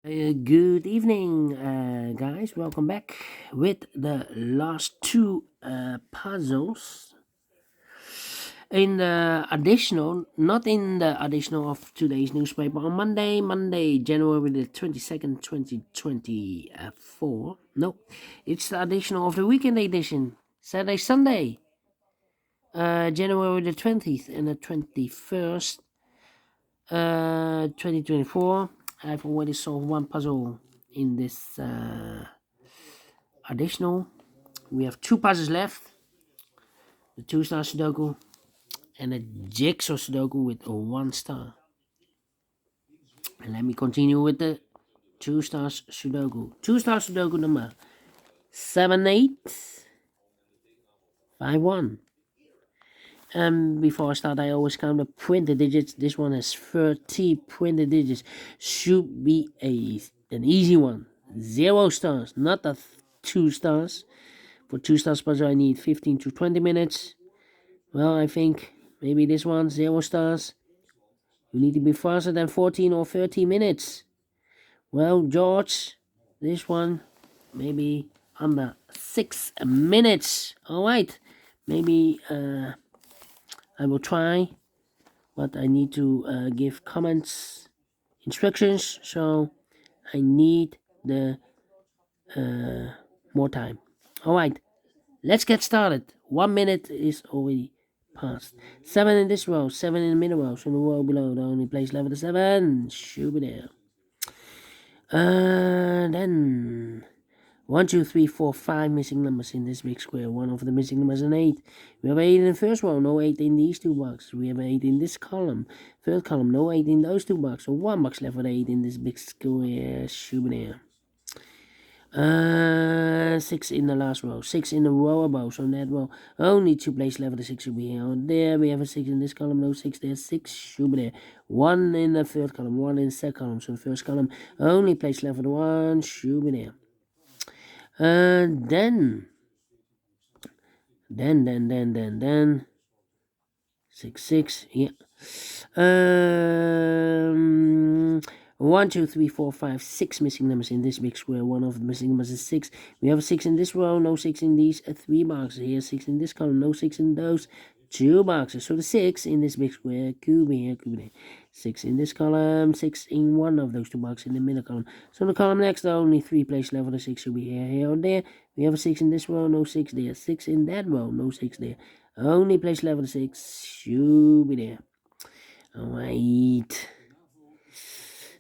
Good evening, guys. Welcome back with the last two puzzles in the additional, not in the additional of today's newspaper on Monday, January the 22nd, 2024. No, it's the additional of the weekend edition, Saturday, Sunday, January the 20th and the 21st, 2024. I've already solved one puzzle in this additional. We have two puzzles left: the Two Stars Sudoku and a Jigsaw Sudoku with a 1 star. And let me continue with the Two Stars Sudoku. Two Stars Sudoku number 7851. And before I start, I always count the printed digits. This one has 30 printed digits. Should be an easy one. 0 stars, not the 2 stars. For 2 stars puzzle, I need 15 to 20 minutes. Well, I think maybe this one, 0 stars. You need to be faster than 14 or 30 minutes. Well, George, this one, maybe under 6 minutes. Alright, maybe I will try, but I need to give comments, instructions, so I need the more time. Alright, let's get started. 1 minute is already passed. 7 in this row, 7 in the middle row, so the row below the only place level the 7. Should be there. Then 1, 2, 3, 4, 5 missing numbers in this big square. One of the missing numbers is an 8. We have 8 in the first row, no 8 in these two boxes. We have 8 in this column. Third column, no 8 in those two boxes. So 1 box left with 8 in this big square. Should be there. 6 in the last row, 6 in the row above, so in that row only 2 places left. The 6 should be here or there. We have a 6 in this column, no 6 there, 6 should be there. 1 in the third column, 1 in the second column, so the first column only place left for the 1 should be there. Then 6 6, yeah. 1, 2, 3, 4, 5, 6 missing numbers in this big square. One of the missing numbers is 6. We have a 6 in this row, no 6 in these 3 boxes. Here, 6 in this column, no 6 in those 2 boxes. So the 6 in this big square could be here, could be there. 6 in this column, 6 in one of those 2 boxes in the middle column. So the column next, only 3 places left for the 6 should be here, here, or there. We have a 6 in this row, no 6 there. 6 in that row, no 6 there. Only place left for the 6 should be there. Alright.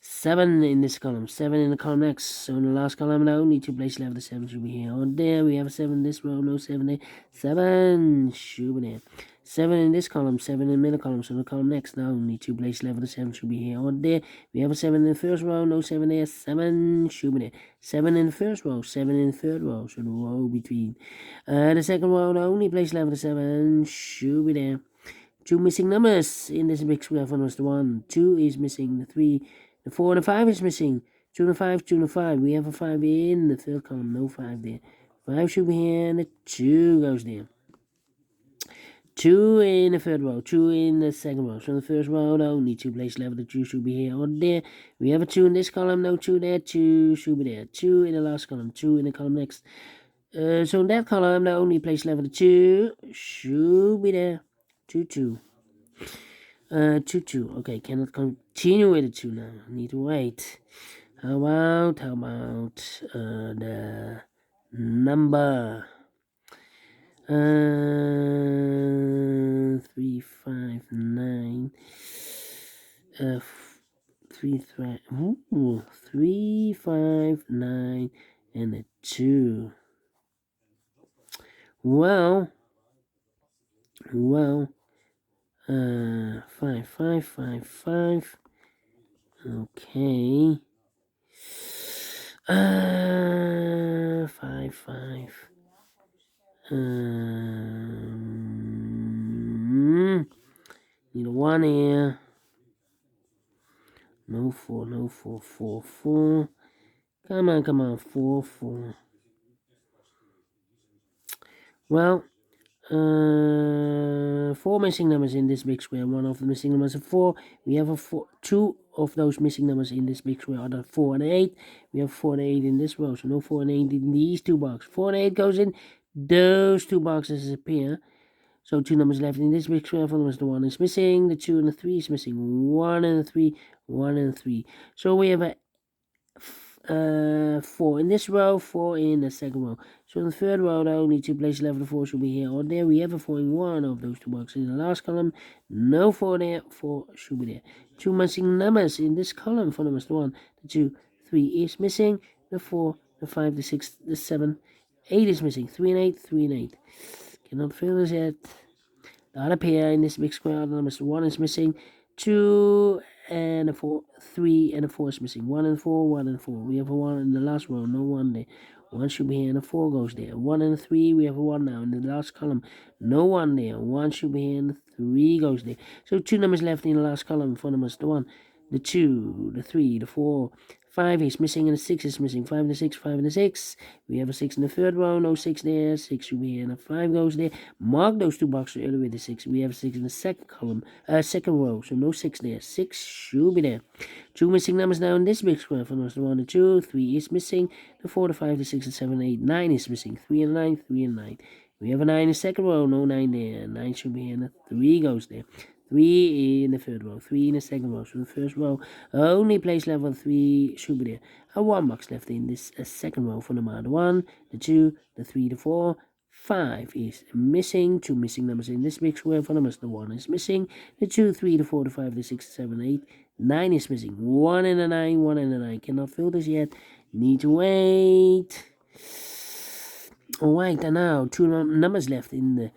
7 in this column, 7 in the column next. So in the last column, now only 2 places left. The 7 should be here or there. We have a 7 in this row, no 7 there. 7 should be there. 7 in this column, 7 in the middle column. So in the column next, now only 2 places left. The 7 should be here or there. We have a 7 in the first row, no 7 there. 7 should be there. 7 in the first row, 7 in the third row. So the row between the second row, the only place left. The 7 should be there. 2 missing numbers in this big square. One was the 1. 2 is missing. The 3. The 4 and the 5 is missing. 2 and the 5, 2 and the 5. We have a 5 in the third column. No 5 there. 5 should be here and the 2 goes there. 2 in the third row. 2 in the second row. So in the first row, only 2 places left. The 2 should be here or there. We have a 2 in this column. No 2 there. 2 should be there. 2 in the last column. 2 in the column next. So in that column, the only place left. The 2 should be there. 2, 2. 2, 2. Okay, cannot continue with the 2 now. Need to wait. How about the number 3, 5, 9 3, 5, 9 and a 2. Well 5, 5, 5, 5. Okay. 5, 5. Need a 1 here. No 4, no 4, 4, 4. Come on, 4, 4. Well, 4 missing numbers in this big square. One of the missing numbers is 4. We have a 2 of those missing numbers in this big square are the 4 and 8. We have 4 and 8 in this row, so no 4 and 8 in these two boxes. 4 and 8 goes in, those two boxes appear. So 2 numbers left in this big square. For numbers, the 1 is missing, the 2 and the 3 is missing, 1 and the 3, 1 and 3. So we have a 4 in this row, 4 in the second row. So in the third row, the only 2 places left, the 4 should be here or there. We have a 4 in one of those two boxes. In the last column, no 4 there, 4 should be there. 2 missing numbers in this column. For numbers, the 1, the 2, 3 is missing, the 4, the 5, the 6, the 7, 8 is missing, 3 and 8, 3 and 8. Cannot fill this yet. The other pair in this big square, the numbers 1 is missing, 2 and a 4, 3 and a 4 is missing, 1 and 4, 1 and 4. We have a 1 in the last row, no 1 there. 1 should be here and a 4 goes there. 1 and 3, we have a 1 now in the last column, no 1 there. 1 should be here and 3 goes there. So 2 numbers left in the last column. For numbers, the 1, the 2, the 3, the 4, 5 is missing and the 6 is missing. 5 and the 6, 5 and the 6. We have a 6 in the third row, no 6 there. 6 should be here and a 5 goes there. Mark those two boxes earlier with the 6. We have a 6 in the second column, second row, so no 6 there. 6 should be there. 2 missing numbers now in this big square. For numbers, the 1, the 2, 3 is missing. The 4, the 5, the 6, the 7, 8, 9 is missing. 3 and 9, 3 and 9. We have a 9 in the second row, no 9 there. 9 should be here and a 3 goes there. 3 in the third row, 3 in the second row. So the first row, only place level 3 should be there. A 1 box left in this second row for number 1, the 2, the 3, the 4, 5 is missing. 2 missing numbers in this big square for numbers. The 1 is missing, the 2, 3, the 4, the 5, the 6, the 7, 8, 9 is missing. 1 and a 9, 1 and a 9. Cannot fill this yet. Need to wait. Alright, and now 2 numbers left in the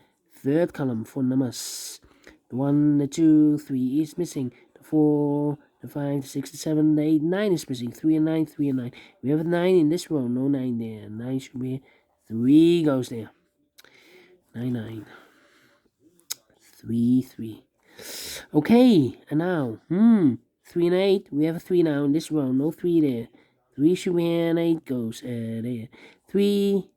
third column for numbers. The 1, the 2, 3 is missing. The 4, the 5, the 6, the 7, the 8, 9 is missing. 3 and 9, 3 and 9. We have a 9 in this row, no 9 there. 9 should be 3 goes there. 9, 9. 3, 3. Okay, and now, 3 and 8. We have a 3 now in this row, no 3 there. 3 should be here and 8 goes there. 3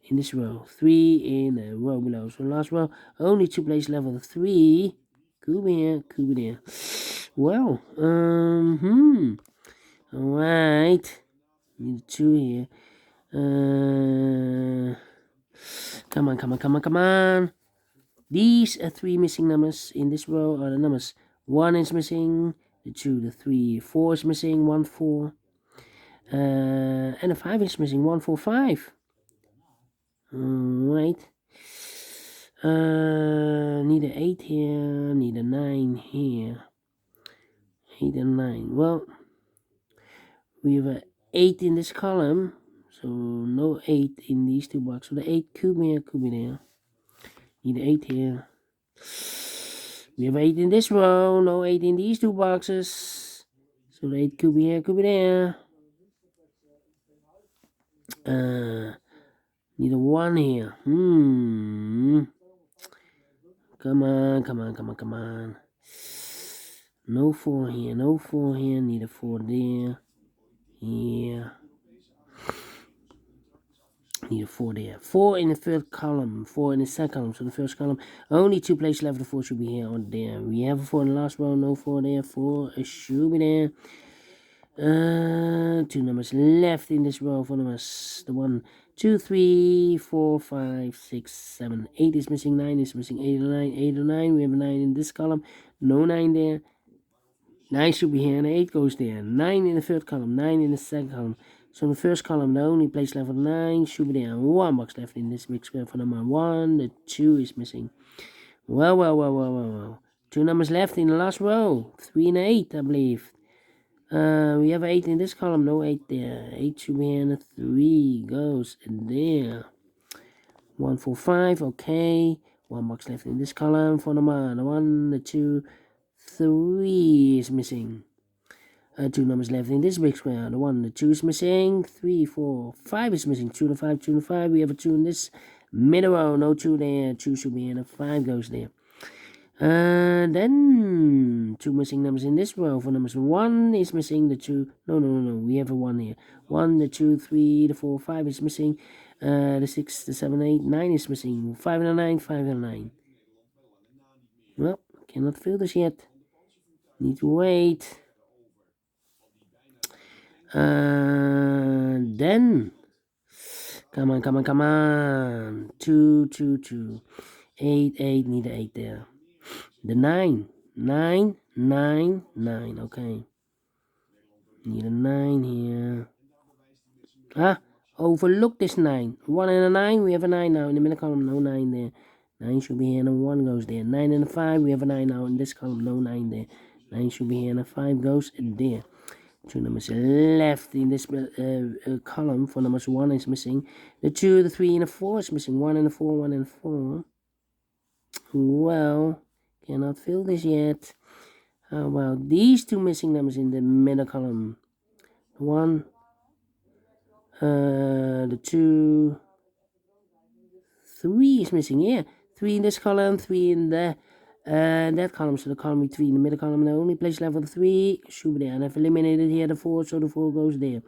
in this row, 3 in the row below. So last row, only 2 places level 3. Could be here, could be there. Well, alright. Need 2 here. Come on. These 3 missing numbers in this row are the numbers. 1 is missing, the 2, the 3, 4 is missing, 1, 4. And the 5 is missing, 1, 4, 5. Right. Need an 8 here, need a 9 here. 8 and 9. Well, we have an 8 in this column, so no 8 in these two boxes. So the 8 could be here, could be there. Need an 8 here. We have 8 in this row, no 8 in these two boxes. So the 8 could be here, could be there. Need a 1 here. Come on. No 4 here, no 4 here. Need a 4 there. Here. Need a 4 there. 4 in the third column, 4 in the second column. So the first column, only 2 places left. The 4 should be here or there. We have a 4 in the last row, no 4 there. 4 should be there. 2 numbers left in this row for numbers. The 1, 2, 3, 4, 5, 6, 7, 8 is missing, 9 is missing, 8 and 9, 8 and 9. We have a 9 in this column, no 9 there. 9 should be here and 8 goes there. 9 in the third column, 9 in the second column. So in the first column, the only place left for 9 should be there. 1 box left in this big square for number 1. The 2 is missing. Well. 2 numbers left in the last row. 3 and 8, I believe. We have 8 in this column, no 8 there. 8 should be here and a 3 goes there. 1, 4, 5, okay. 1 box left in this column for number 1, the 2, 3 is missing. 2 numbers left in this big square. The 1, the 2 is missing. 3, 4, 5 is missing. 2 and 5, 2 and 5. We have a 2 in this middle row, no 2 there. 2 should be here and a 5 goes there. Then 2 missing numbers in this row. For numbers 1 is missing, the 2, no, we have a 1 here. 1, the 2, 3, the 4, 5 is missing, the 6, the 7, 8, 9 is missing, 5 and a 9, 5 and a 9. Well, cannot fill this yet. Need to wait. Then, come on, come on, come on. 2, 2, 2. 8, 8, need the 8 there. The 9, 9, 9, 9. Okay. Need a 9 here. Ah, overlook this 9. 1 and a 9, we have a 9 now in the middle column, no 9 there. 9 should be here and a 1 goes there. 9 and a 5, we have a 9 now in this column, no 9 there. 9 should be here and a 5 goes there. 2 numbers left in this column. For numbers 1 is missing. The 2, the 3, and the 4 is missing. 1 and a 4, 1 and a 4. Well, cannot fill this yet. How about these 2 missing numbers in the middle column? 1, the 2, 3 is missing here. 3 in this column, 3 in that column. So the column with 3 in the middle column. The only place left for the 3 should be there. And I've eliminated here the 4, so the 4 goes there.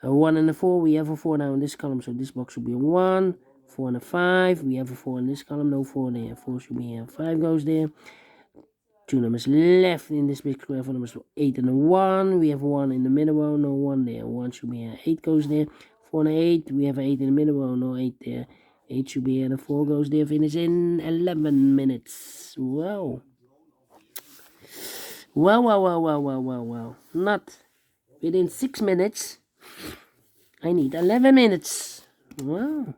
1 and a 4, we have a 4 now in this column. So this box should be a 1. 4 and a 5, we have a 4 in this column. No 4 there. 4 should be here. 5 goes there. 2 numbers left in this big square. For numbers 8 and a 1, we have 1 in the middle row. No 1 there. 1 should be here. 8 goes there. 4 and 8, we have 8 in the middle row. No 8 there. 8 should be here, and 4 goes there. Finish in 11 minutes. Wow. Well. Not within 6 minutes. I need 11 minutes. Wow.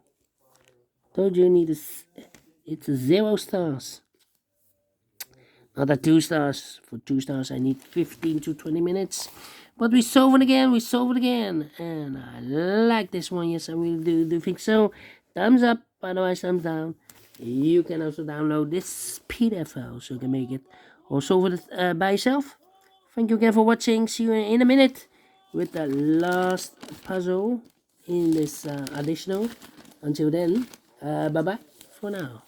Told you it's a 0 stars. Not a 2 stars. For 2 stars, I need 15 to 20 minutes. But we solve it again. And I like this one. Yes, I really do think so. Thumbs up, otherwise thumbs down. You can also download this PDF file so you can make it or solve it by yourself. Thank you again for watching. See you in a minute with the last puzzle in this additional. Until then, bye-bye for now.